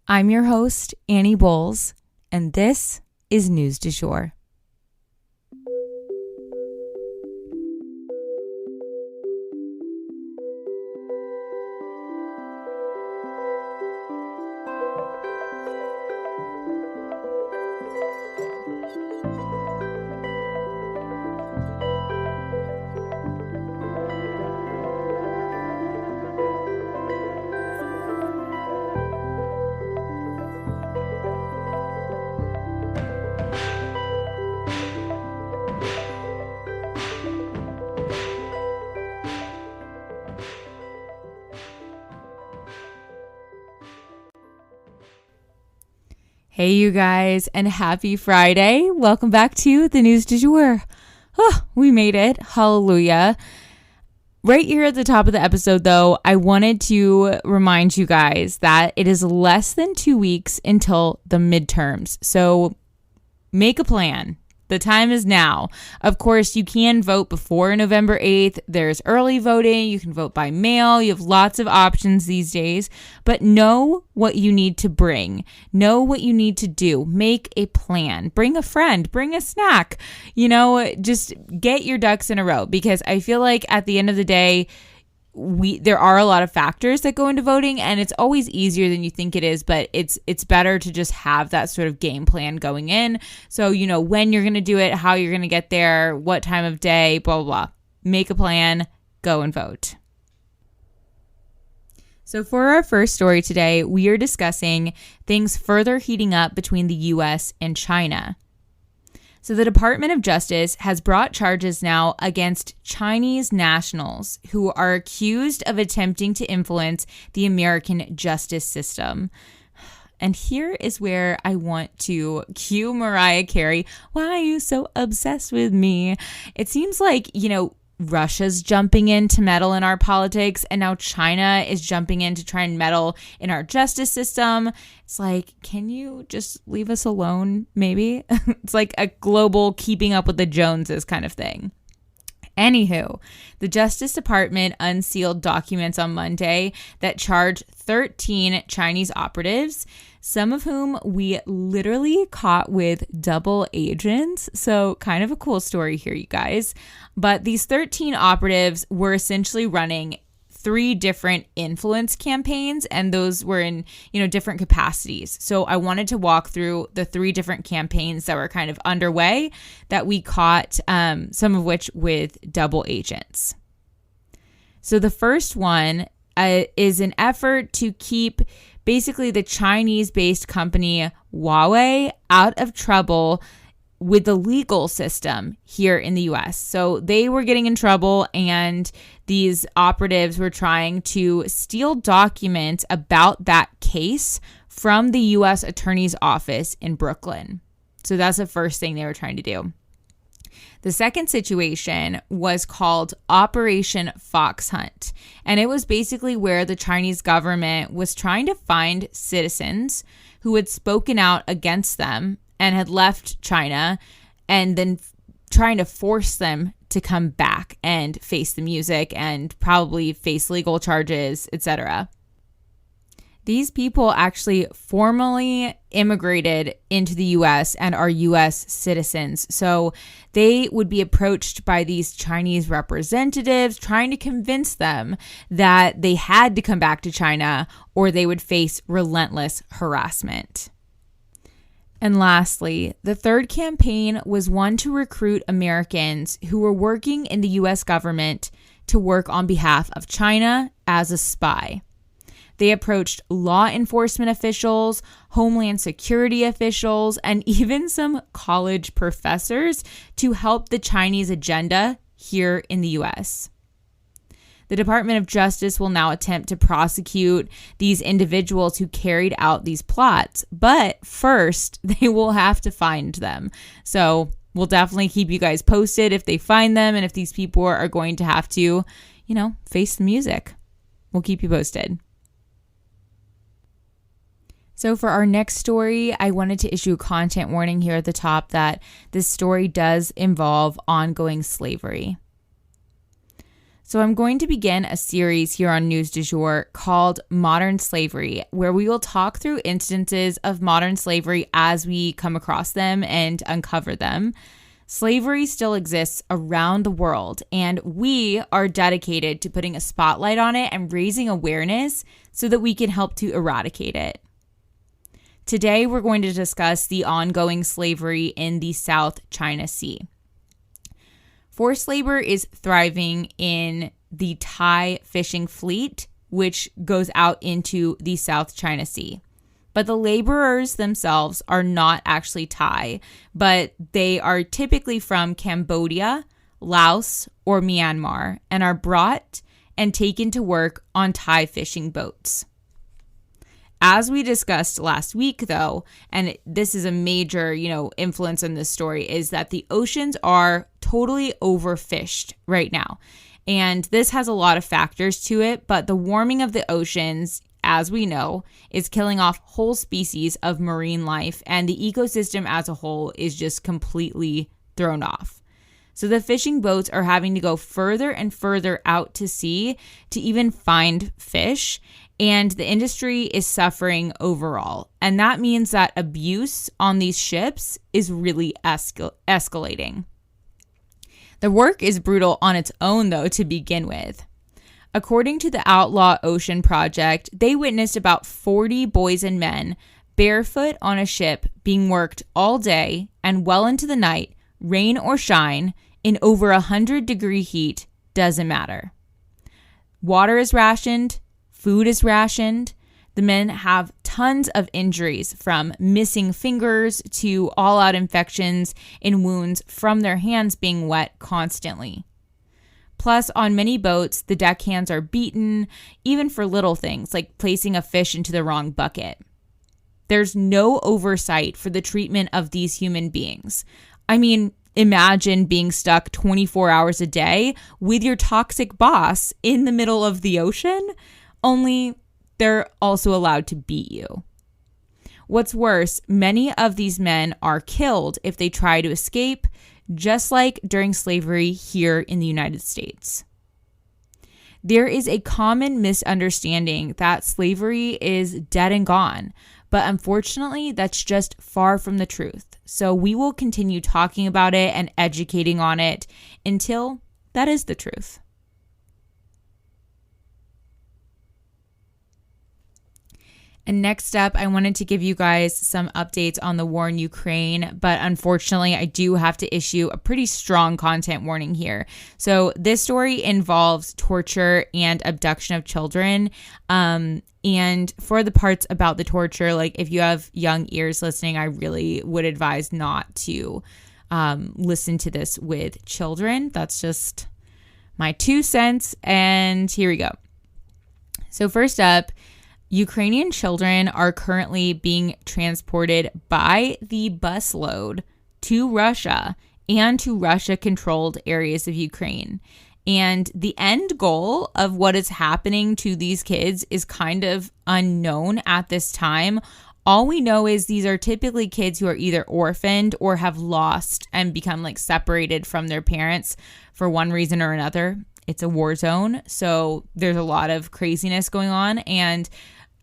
I'm your host, Annie Bowles, and this is News du Jour. Hey, you guys, and happy Friday. Welcome back to the News du Jour. Oh, we made it. Hallelujah. Right here at the top of the episode, though, I wanted to remind you guys that it is less than 2 weeks until the midterms. So make a plan. The time is now. Of course, you can vote before November 8th. There's early voting. You can vote by mail. You have lots of options these days. But know what you need to bring. Know what you need to do. Make a plan. Bring a friend. Bring a snack. Just get your ducks in a row. Because I feel like at the end of the day, there are a lot of factors that go into voting, and it's always easier than you think it is, but it's better to just have that sort of game plan going in. So, when you're going to do it, how you're going to get there, what time of day, blah, blah, blah. Make a plan, go and vote. So for our first story today, we are discussing things further heating up between the U.S. and China. So the Department of Justice has brought charges now against Chinese nationals who are accused of attempting to influence the American justice system. And here is where I want to cue Mariah Carey. Why are you so obsessed with me? It seems like, Russia's jumping in to meddle in our politics, and now China is jumping in to try and meddle in our justice system. It's like, can you just leave us alone, maybe? It's like a global keeping up with the Joneses kind of thing. Anywho, the Justice Department unsealed documents on Monday that charge 13 Chinese operatives, some of whom we literally caught with double agents. So kind of a cool story here, you guys. But these 13 operatives were essentially running 3 different influence campaigns, and those were in, different capacities. So I wanted to walk through the 3 different campaigns that were kind of underway that we caught, some of which with double agents. So the first one is an effort to keep basically the Chinese-based company Huawei out of trouble with the legal system here in the US. So they were getting in trouble, and these operatives were trying to steal documents about that case from the US Attorney's Office in Brooklyn. So that's the first thing they were trying to do. The second situation was called Operation Fox Hunt, and it was basically where the Chinese government was trying to find citizens who had spoken out against them and had left China, and then trying to force them to come back and face the music and probably face legal charges, etc. These people actually formally immigrated into the U.S. and are U.S. citizens. So they would be approached by these Chinese representatives trying to convince them that they had to come back to China or they would face relentless harassment. And lastly, the third campaign was one to recruit Americans who were working in the U.S. government to work on behalf of China as a spy. They approached law enforcement officials, homeland security officials, and even some college professors to help the Chinese agenda here in the U.S. The Department of Justice will now attempt to prosecute these individuals who carried out these plots. But first, they will have to find them. So we'll definitely keep you guys posted if they find them and if these people are going to have to, face the music. We'll keep you posted. So for our next story, I wanted to issue a content warning here at the top that this story does involve ongoing slavery. So I'm going to begin a series here on News du Jour called Modern Slavery, where we will talk through instances of modern slavery as we come across them and uncover them. Slavery still exists around the world, and we are dedicated to putting a spotlight on it and raising awareness so that we can help to eradicate it. Today, we're going to discuss the ongoing slavery in the South China Sea. Forced labor is thriving in the Thai fishing fleet, which goes out into the South China Sea. But the laborers themselves are not actually Thai, but they are typically from Cambodia, Laos, or Myanmar, and are brought and taken to work on Thai fishing boats. As we discussed last week, though, and this is a major, influence in this story, is that the oceans are totally overfished right now. And this has a lot of factors to it, but the warming of the oceans, as we know, is killing off whole species of marine life, and the ecosystem as a whole is just completely thrown off. So the fishing boats are having to go further and further out to sea to even find fish, and the industry is suffering overall. And that means that abuse on these ships is really escalating. The work is brutal on its own, though, to begin with. According to the Outlaw Ocean Project, they witnessed about 40 boys and men barefoot on a ship being worked all day and well into the night, rain or shine, in over 100-degree heat, doesn't matter. Water is rationed. Food is rationed. The men have tons of injuries, from missing fingers to all-out infections in wounds from their hands being wet constantly. Plus, on many boats, the deckhands are beaten, even for little things like placing a fish into the wrong bucket. There's no oversight for the treatment of these human beings. I mean, imagine being stuck 24 hours a day with your toxic boss in the middle of the ocean. Only they're also allowed to beat you. What's worse, many of these men are killed if they try to escape, just like during slavery here in the United States. There is a common misunderstanding that slavery is dead and gone, but unfortunately, that's just far from the truth. So we will continue talking about it and educating on it until that is the truth. And next up, I wanted to give you guys some updates on the war in Ukraine, but unfortunately, I do have to issue a pretty strong content warning here. So this story involves torture and abduction of children. And for the parts about the torture, like if you have young ears listening, I really would advise not to listen to this with children. That's just my 2 cents. And here we go. So first up, Ukrainian children are currently being transported by the busload to Russia and to Russia-controlled areas of Ukraine. And the end goal of what is happening to these kids is kind of unknown at this time. All we know is these are typically kids who are either orphaned or have lost and become separated from their parents for one reason or another. It's a war zone, so there's a lot of craziness going on, and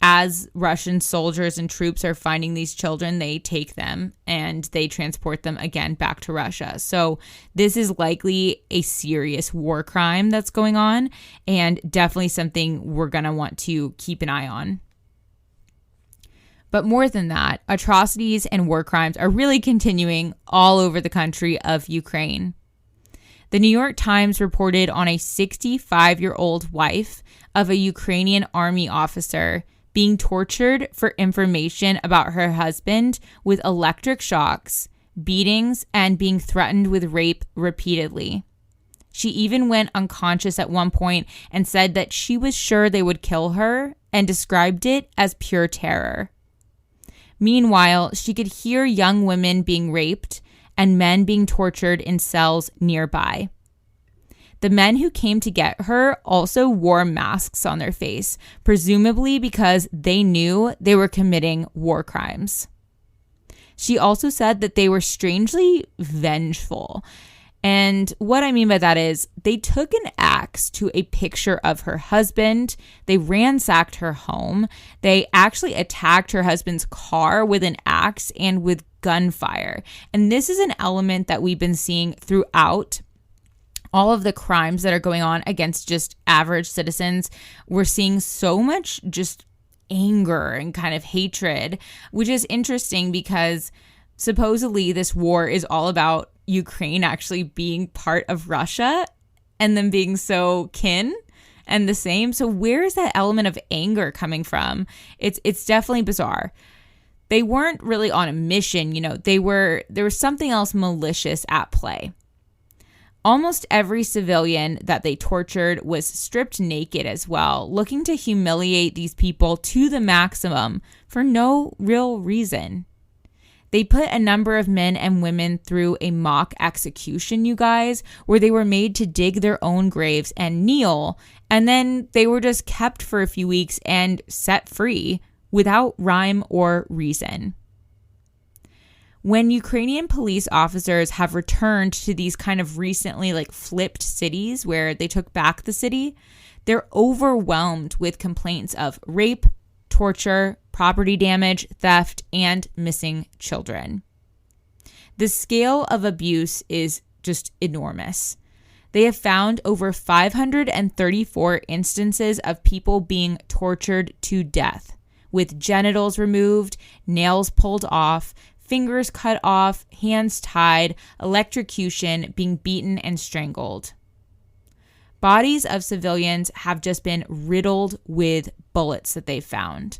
as Russian soldiers and troops are finding these children, they take them and they transport them again back to Russia. So this is likely a serious war crime that's going on, and definitely something we're going to want to keep an eye on. But more than that, atrocities and war crimes are really continuing all over the country of Ukraine. The New York Times reported on a 65-year-old wife of a Ukrainian army officer being tortured for information about her husband with electric shocks, beatings, and being threatened with rape repeatedly. She even went unconscious at one point and said that she was sure they would kill her and described it as pure terror. Meanwhile, she could hear young women being raped and men being tortured in cells nearby. The men who came to get her also wore masks on their face, presumably because they knew they were committing war crimes. She also said that they were strangely vengeful. And what I mean by that is they took an axe to a picture of her husband. They ransacked her home. They actually attacked her husband's car with an axe and with gunfire. And this is an element that we've been seeing throughout all of the crimes that are going on against just average citizens. We're seeing so much just anger and kind of hatred, which is interesting because supposedly this war is all about Ukraine actually being part of Russia and them being so kin and the same. So where is that element of anger coming from? It's definitely bizarre. They weren't really on a mission, there was something else malicious at play. Almost every civilian that they tortured was stripped naked as well, looking to humiliate these people to the maximum for no real reason. They put a number of men and women through a mock execution, you guys, where they were made to dig their own graves and kneel, and then they were just kept for a few weeks and set free without rhyme or reason. When Ukrainian police officers have returned to these kind of recently flipped cities where they took back the city, they're overwhelmed with complaints of rape, torture, property damage, theft, and missing children. The scale of abuse is just enormous. They have found over 534 instances of people being tortured to death, with genitals removed, nails pulled off, fingers cut off, hands tied, electrocution, being beaten and strangled. Bodies of civilians have just been riddled with bullets that they've found.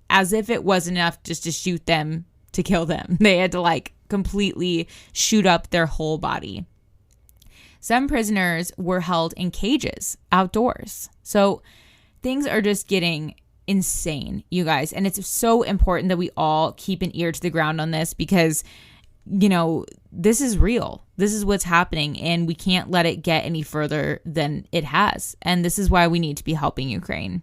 As if it wasn't enough just to shoot them to kill them. They had to completely shoot up their whole body. Some prisoners were held in cages outdoors. So things are just getting insane, you guys. And it's so important that we all keep an ear to the ground on this because, this is real. This is what's happening and we can't let it get any further than it has. And this is why we need to be helping Ukraine.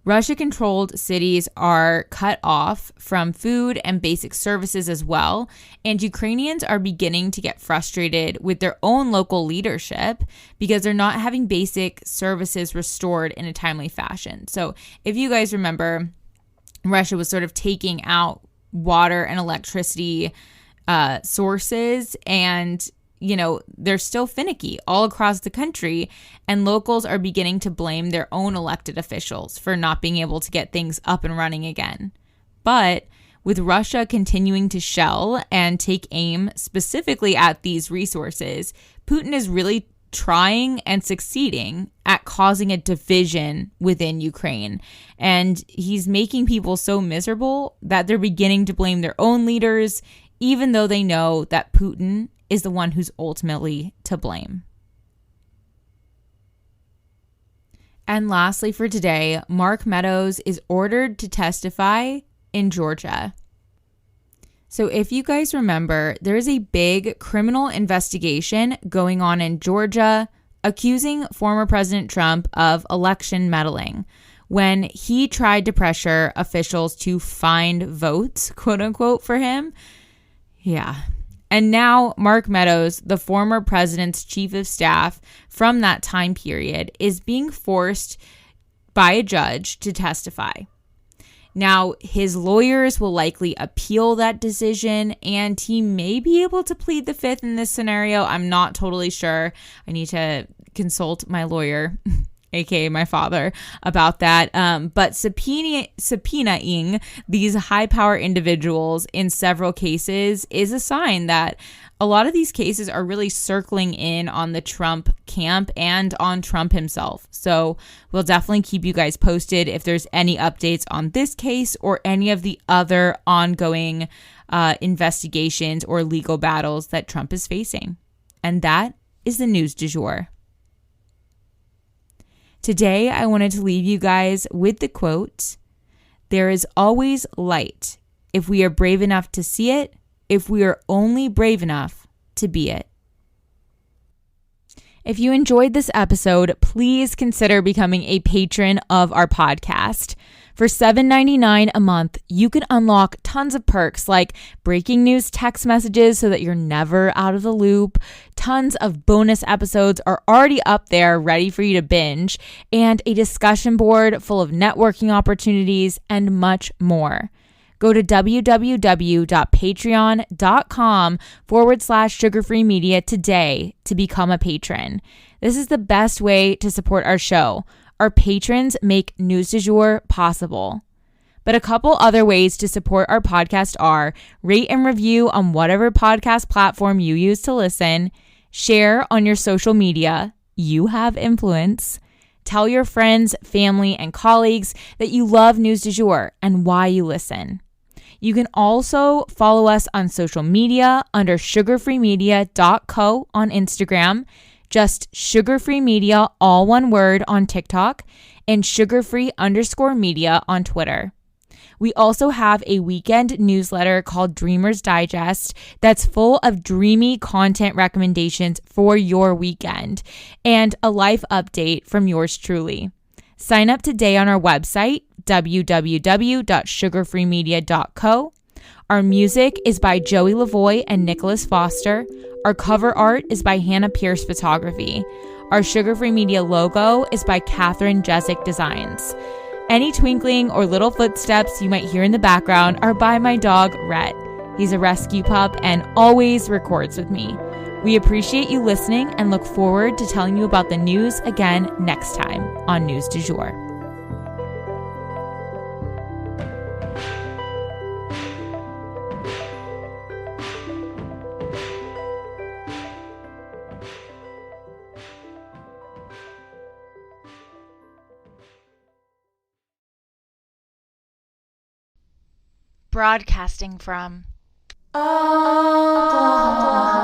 Russia-controlled cities are cut off from food and basic services as well, and Ukrainians are beginning to get frustrated with their own local leadership because they're not having basic services restored in a timely fashion. So if you guys remember, Russia was sort of taking out water and electricity sources, and they're still finicky all across the country, and locals are beginning to blame their own elected officials for not being able to get things up and running again. But with Russia continuing to shell and take aim specifically at these resources, Putin is really trying and succeeding at causing a division within Ukraine. And he's making people so miserable that they're beginning to blame their own leaders, even though they know that Putin is the one who's ultimately to blame. And lastly for today, Mark Meadows is ordered to testify in Georgia. So if you guys remember, there is a big criminal investigation going on in Georgia accusing former President Trump of election meddling when he tried to pressure officials to find votes, quote unquote, for him. Yeah. And now Mark Meadows, the former president's chief of staff from that time period, is being forced by a judge to testify. Now, his lawyers will likely appeal that decision, and he may be able to plead the fifth in this scenario. I'm not totally sure. I need to consult my lawyer, aka my father, about that. But subpoenaing these high-power individuals in several cases is a sign that a lot of these cases are really circling in on the Trump camp and on Trump himself. So we'll definitely keep you guys posted if there's any updates on this case or any of the other ongoing investigations or legal battles that Trump is facing. And that is the news du jour. Today, I wanted to leave you guys with the quote, "There is always light if we are brave enough to see it, if we are only brave enough to be it." If you enjoyed this episode, please consider becoming a patron of our podcast. For $7.99 a month, you can unlock tons of perks like breaking news text messages so that you're never out of the loop. Tons of bonus episodes are already up there ready for you to binge, and a discussion board full of networking opportunities and much more. Go to www.patreon.com/sugarfree media today to become a patron. This is the best way to support our show. Our patrons make News du Jour possible. But a couple other ways to support our podcast are rate and review on whatever podcast platform you use to listen, share on your social media, you have influence, tell your friends, family, and colleagues that you love News du Jour and why you listen. You can also follow us on social media under sugarfreemedia.co on Instagram, just Sugarfree Media, all one word, on TikTok, and sugarfree_media on Twitter. We also have a weekend newsletter called Dreamers Digest that's full of dreamy content recommendations for your weekend and a life update from yours truly. Sign up today on our website, www.sugarfreemedia.co. Our music is by Joey Lavoie and Nicholas Foster. Our cover art is by Hannah Pierce Photography. Our Sugar Free Media logo is by Catherine Jezik Designs. Any twinkling or little footsteps you might hear in the background are by my dog, Rhett. He's a rescue pup and always records with me. We appreciate you listening and look forward to telling you about the news again next time on News du Jour. Broadcasting from Oklahoma.